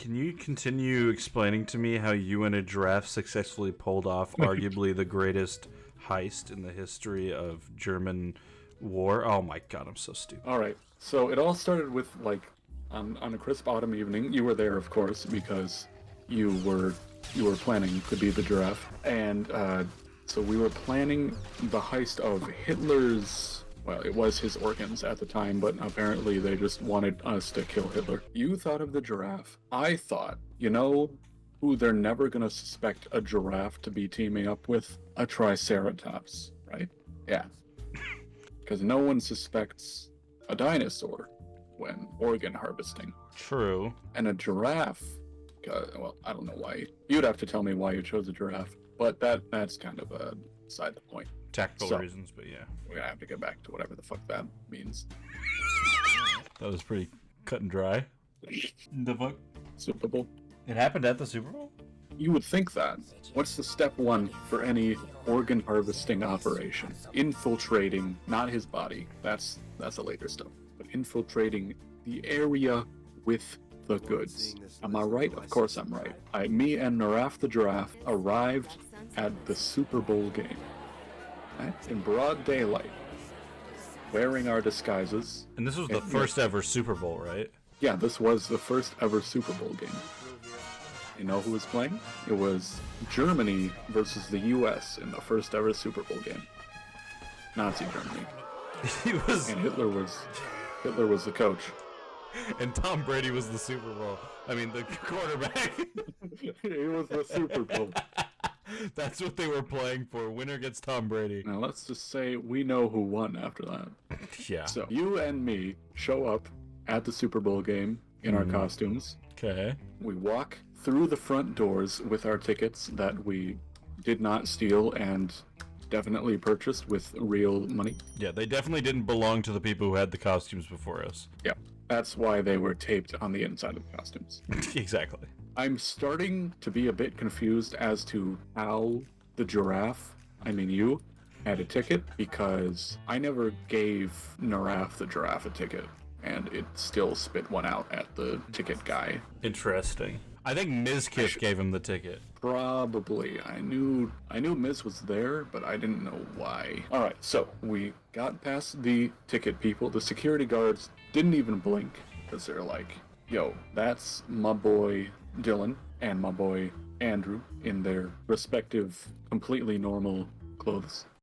Can you continue explaining to me how you and a giraffe successfully pulled off arguably the greatest heist in the history of German war? Oh my god, I'm so stupid. All right. So it all started with like on a crisp autumn evening. You were there, of course, because you were you were planning to be the giraffe, and so we were planning the heist of Hitler's. Well, it was his organs at the time, but apparently they just wanted us to kill Hitler. You thought of the giraffe. I thought, who they're never gonna suspect a giraffe to be teaming up with? A triceratops, right? Yeah. Because no one suspects a dinosaur when organ harvesting. True. And a giraffe, well, I don't know why. You'd have to tell me why you chose a giraffe, but that's kind of a side the point. Tactical reasons, but yeah. We're gonna have to get back to whatever the fuck that means. That was pretty cut and dry. The fuck? Super Bowl? It happened at the Super Bowl? You would think that. What's the step one for any organ harvesting operation? Infiltrating, not his body. That's a later step. But infiltrating the area with the goods. Am I right? Of course I'm right. Me and Naraf the giraffe arrived at the Super Bowl game. Right? In broad daylight. Wearing our disguises. And this was the first ever Super Bowl, right? Yeah, this was the first ever Super Bowl game. You know who was playing? It was Germany versus the US in the first ever Super Bowl game. Nazi Germany. And Hitler was the coach. And Tom Brady was the Super Bowl. I mean, the quarterback. He was the Super Bowl. That's what they were playing for. Winner gets Tom Brady. Now let's just say we know who won after that. Yeah. So you and me show up at the Super Bowl game in our costumes. Okay. We walk through the front doors with our tickets that we did not steal and definitely purchased with real money. Yeah, they definitely didn't belong to the people who had the costumes before us. Yeah, that's why they were taped on the inside of the costumes. Exactly. I'm starting to be a bit confused as to how the giraffe, you, had a ticket, because I never gave Naraf the giraffe a ticket, and it still spit one out at the ticket guy. Interesting. I think Mizkif gave him the ticket. Probably. I knew Miz was there, but I didn't know why. Alright, so we got past the ticket people. The security guards didn't even blink, because they're like, yo, that's my boy Dylan and my boy Andrew in their respective completely normal clothes.